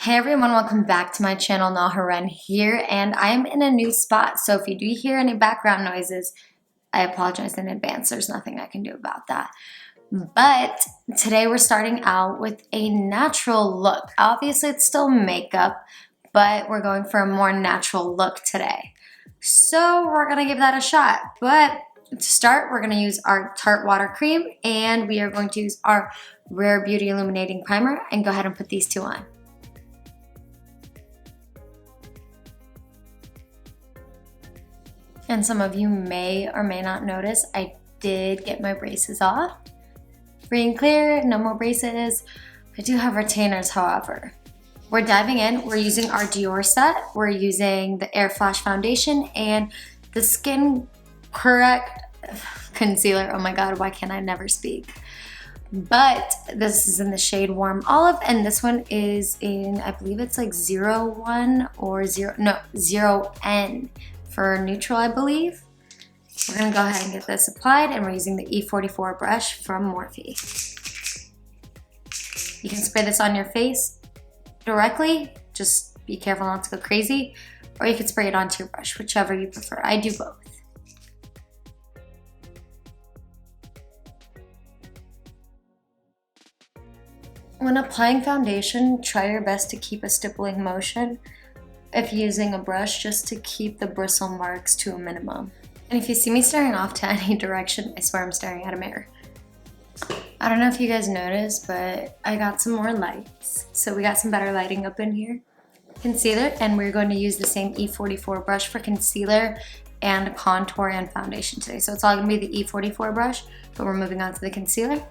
Hey everyone, welcome back to my channel. Nahrain here, and I'm in a new spot. So if you do hear any background noises, I apologize in advance. There's nothing I can do about that. But today we're starting out with a natural look. Obviously it's still makeup, but we're going for a more natural look today. So we're gonna give that a shot. But to start, we're gonna use our Tarte Water Cream, and we are going to use our Rare Beauty Illuminating Primer, and go ahead and put these two on. And some of you may or may not notice, I did get my braces off. Free and clear, no more braces. I do have retainers, however. We're diving in, we're using our Dior set. We're using the Airflash foundation and the Skin Correct concealer. Oh my God, why can't I never speak? But this is in the shade Warm Olive, and this one is in, I believe it's like 01 or 0N. For neutral, I believe. We're gonna go ahead and get this applied, and we're using the E44 brush from Morphe. You can spray this on your face directly, just be careful not to go crazy, or you can spray it onto your brush, whichever you prefer. I do both. When applying foundation, try your best to keep a stippling motion if using a brush, just to keep the bristle marks to a minimum. And if you see me staring off to any direction, I swear I'm staring at a mirror. I don't know if you guys noticed, but I got some more lights. So we got some better lighting up in here. Concealer, and we're going to use the same E44 brush for concealer and contour and foundation today. So it's all gonna be the E44 brush, but we're moving on to the concealer.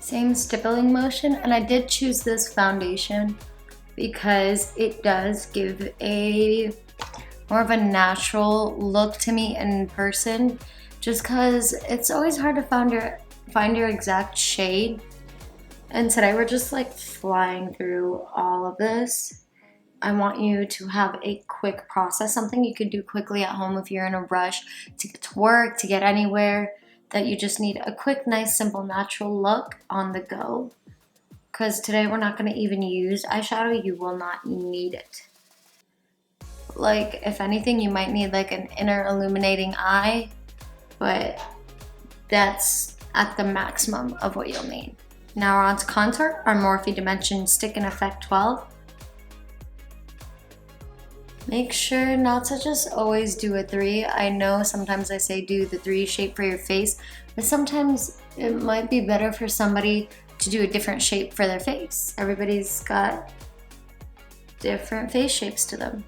Same stippling motion, and I did choose this foundation because it does give a more of a natural look to me in person, just because it's always hard to find your exact shade. And today we're just like flying through all of this. I want you to have a quick process, something you could do quickly at home if you're in a rush to get to work, to get anywhere, that you just need a quick, nice, simple, natural look on the go. Because today we're not going to even use eyeshadow. You will not need it. Like, if anything, you might need like an inner illuminating eye, but that's at the maximum of what you'll need. Now we're on to contour, our Morphe Dimension Stick in Effect 12. Make sure not to just always do a 3. I know sometimes I say do the 3 shape for your face, but sometimes it might be better for somebody to do a different shape for their face. Everybody's got different face shapes to them.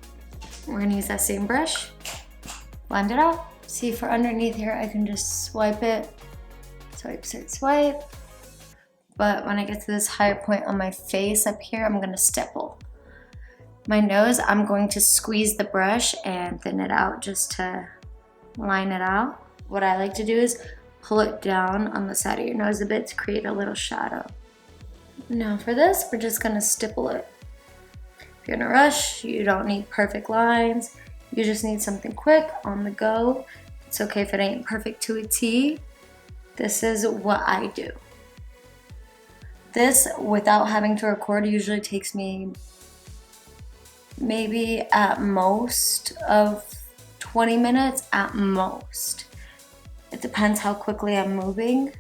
We're gonna use that same brush, blend it out. See, for underneath here, I can just swipe it. Swipe, swipe, swipe. But when I get to this higher point on my face up here, I'm gonna stipple. My nose, I'm going to squeeze the brush and thin it out just to line it out. What I like to do is pull it down on the side of your nose a bit to create a little shadow. Now for this, we're just gonna stipple it. If you're in a rush, you don't need perfect lines. You just need something quick, on the go. It's okay if it ain't perfect to a T. This is what I do. This, without having to record, usually takes me maybe at most of 20 minutes at most. It depends how quickly I'm moving,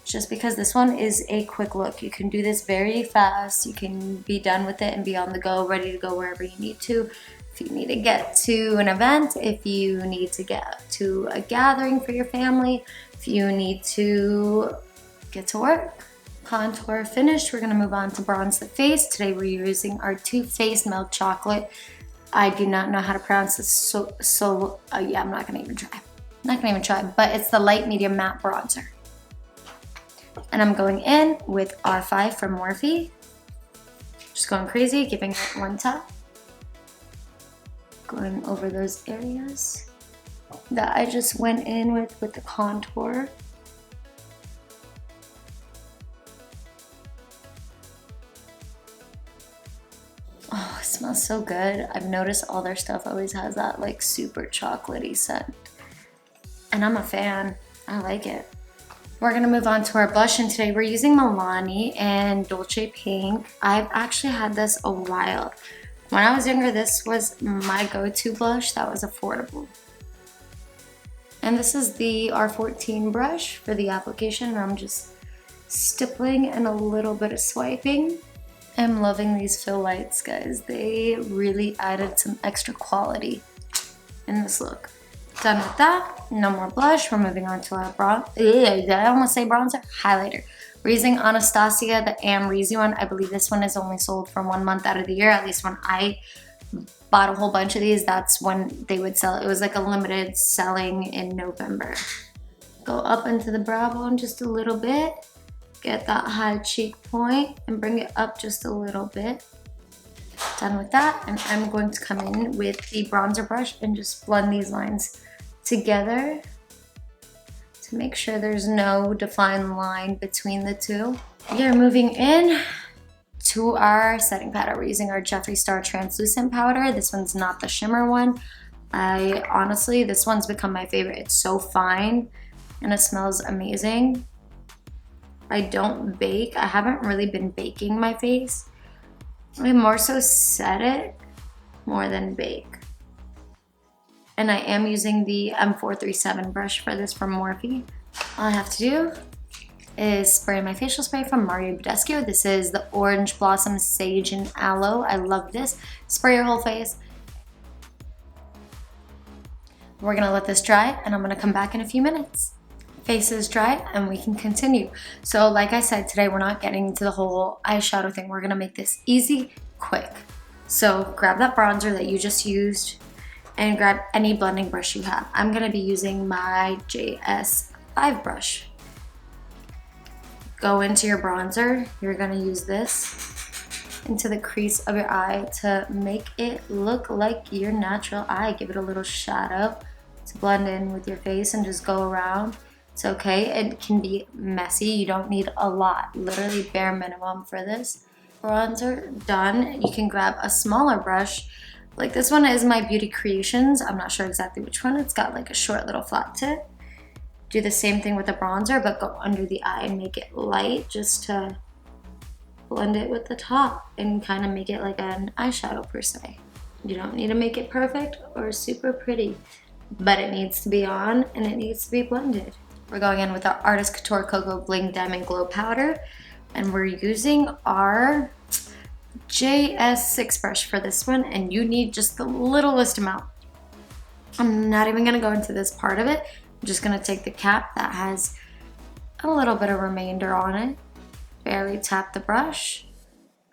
just because this one is a quick look. You can do this very fast. You can be done with it and be on the go, ready to go wherever you need to. If you need to get to an event, if you need to get to a gathering for your family, if you need to get to work. Contour finished, we're gonna move on to bronze the face. Today we're using our Too Faced Milk Chocolate. I do not know how to pronounce this, yeah, I'm not gonna even try. But it's the light medium matte bronzer. And I'm going in with R5 from Morphe. Just going crazy, giving it one tap. Going over those areas that I just went in with the contour. Oh, it smells so good. I've noticed all their stuff always has that like super chocolatey scent. And I'm a fan. I like it. We're gonna move on to our blush, and today we're using Milani and Dolce Pink. I've actually had this a while. When I was younger, this was my go-to blush that was affordable. And this is the R14 brush for the application. I'm just stippling and a little bit of swiping. I'm loving these fill lights, guys. They really added some extra quality in this look. Done with that, no more blush. We're moving on to our did I almost say bronzer? Highlighter. We're using Anastasia, the Amrezy one. I believe this one is only sold for 1 month out of the year. At least when I bought a whole bunch of these, that's when they would sell. It was like a limited selling in November. Go up into the brow bone just a little bit. Get that high cheek point and bring it up just a little bit. Done with that, and I'm going to come in with the bronzer brush and just blend these lines together to make sure there's no defined line between the two. We are moving in to our setting powder. We're using our Jeffree Star Translucent Powder. This one's not the shimmer one. Honestly, this one's become my favorite. It's so fine and it smells amazing. I don't bake. I haven't really been baking my face. I more so set it more than bake. And I am using the M437 brush for this from Morphe. All I have to do is spray my facial spray from Badescu. This is the Orange Blossom Sage and Aloe. I love this. Spray your whole face. We're gonna let this dry and I'm gonna come back in a few minutes. Face is dry and we can continue. So like I said, today we're not getting into the whole eyeshadow thing. We're gonna make this easy, quick. So grab that bronzer that you just used and grab any blending brush you have. I'm gonna be using my JS5 brush. Go into your bronzer. You're gonna use this into the crease of your eye to make it look like your natural eye. Give it a little shadow to blend in with your face and just go around. It's okay, it can be messy. You don't need a lot, literally bare minimum for this. Bronzer done. You can grab a smaller brush. Like this one is my Beauty Creations. I'm not sure exactly which one. It's got like a short little flat tip. Do the same thing with the bronzer, but go under the eye and make it light just to blend it with the top and kind of make it like an eyeshadow per se. You don't need to make it perfect or super pretty, but it needs to be on and it needs to be blended. We're going in with our Artist Couture Cocoa Bling Diamond Glow Powder, and we're using our JS6 brush for this one, and you need just the littlest amount. I'm not even gonna go into this part of it. I'm just gonna take the cap that has a little bit of remainder on it, barely tap the brush,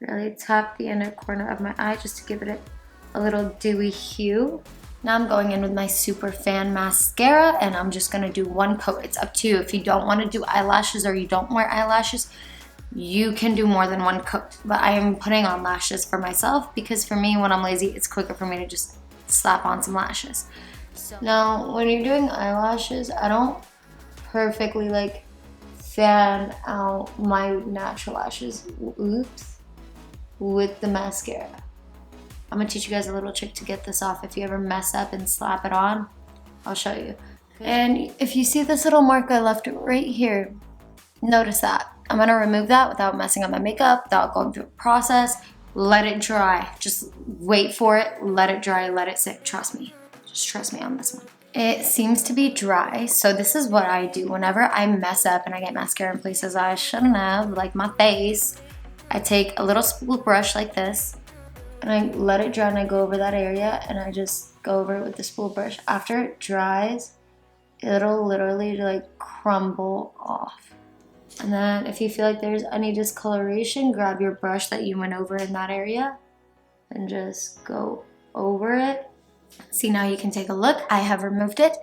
barely tap the inner corner of my eye just to give it a little dewy hue. Now I'm going in with my Superfan mascara and I'm just gonna do one coat. It's up to you. If you don't wanna do eyelashes or you don't wear eyelashes, you can do more than one coat. But I am putting on lashes for myself because for me, when I'm lazy, it's quicker for me to just slap on some lashes. Now, when you're doing eyelashes, I don't perfectly like fan out my natural lashes, with the mascara. I'm gonna teach you guys a little trick to get this off. If you ever mess up and slap it on, I'll show you. And if you see this little mark I left right here, notice that. I'm gonna remove that without messing up my makeup, without going through a process. Let it dry. Just wait for it, let it dry, let it sit. Trust me. Just trust me on this one. It seems to be dry, so this is what I do. Whenever I mess up and I get mascara in places I shouldn't have, like my face, I take a little spool brush like this, and I let it dry and I go over that area and I just go over it with the spool brush. After it dries, it'll literally like crumble off. And then if you feel like there's any discoloration, grab your brush that you went over in that area and just go over it. See, now you can take a look. I have removed it.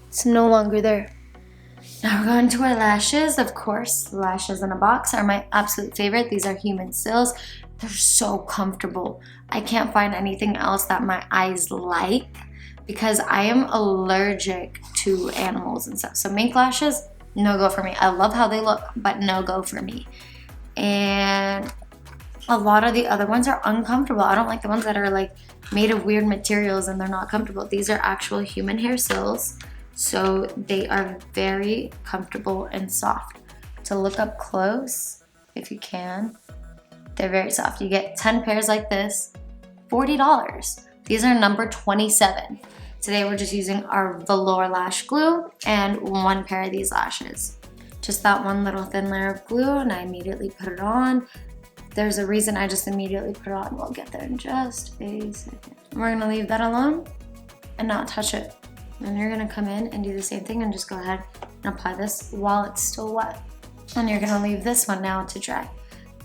It's no longer there. Now we're going to our lashes. Of course, lashes in a box are my absolute favorite. These are human sills. They're so comfortable. I can't find anything else that my eyes like because I am allergic to animals and stuff. So mink lashes, no go for me. I love how they look, but no go for me. And A lot of the other ones are uncomfortable. I don't like the ones that are like made of weird materials and they're not comfortable. These are actual human hair cells, so they are very comfortable and soft. To look up close, if you can, they're very soft. You get 10 pairs like this, $40. These are number 27. Today we're just using our Velour lash glue and 1 pair of these lashes. Just that one little thin layer of glue, and I immediately put it on. There's a reason I just immediately put it on. We'll get there in just a second. We're gonna leave that alone and not touch it. And you're gonna come in and do the same thing and just go ahead and apply this while it's still wet. And you're gonna leave this one now to dry.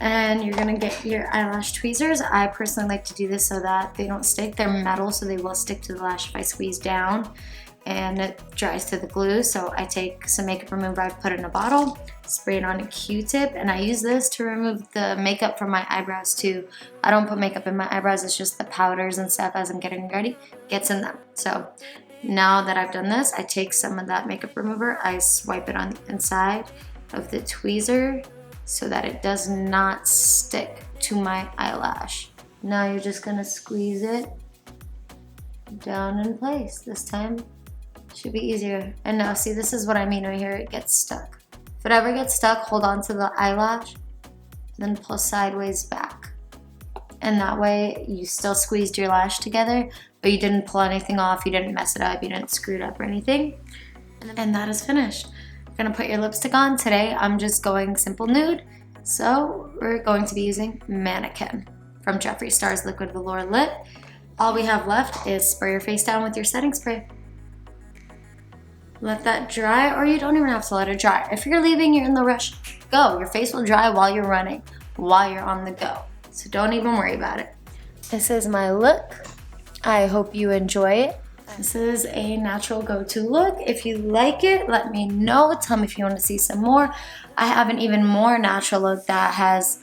And you're gonna get your eyelash tweezers. I personally like to do this so that they don't stick. They're metal, so they will stick to the lash if I squeeze down, and it dries to the glue. So I take some makeup remover, I put it in a bottle, spray it on a Q-tip, and I use this to remove the makeup from my eyebrows too. I don't put makeup in my eyebrows, it's just the powders and stuff as I'm getting ready gets in them. So now that I've done this, I take some of that makeup remover, I swipe it on the inside of the tweezer so that it does not stick to my eyelash. Now you're just gonna squeeze it down in place. This time should be easier. And now see, this is what I mean right here, it gets stuck. If it ever gets stuck, hold on to the eyelash, then pull sideways back. And that way you still squeezed your lash together, but you didn't pull anything off, you didn't mess it up, you didn't screw it up or anything. And that is finished. You're gonna put your lipstick on. Today I'm just going simple nude, so we're going to be using Mannequin from Jeffree Star's Liquid Velour Lip. All we have left is spray your face down with your setting spray. Let that dry, or you don't even have to let it dry. If you're leaving, you're in the rush, go. Your face will dry while you're running, while you're on the go. So don't even worry about it. This is my look. I hope you enjoy it. This is a natural go-to look. If you like it, let me know. Tell me if you want to see some more. I have an even more natural look that has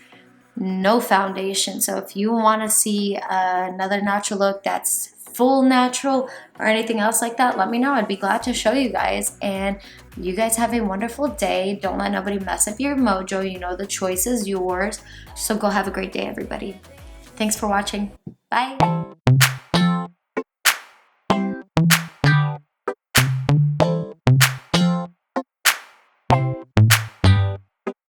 no foundation. So if you want to see another natural look that's full natural or anything else like that, let me know. I'd be glad to show you guys. And you guys have a wonderful day. Don't let nobody mess up your mojo. You know the choice is yours. So go have a great day, everybody. Thanks for watching. Bye.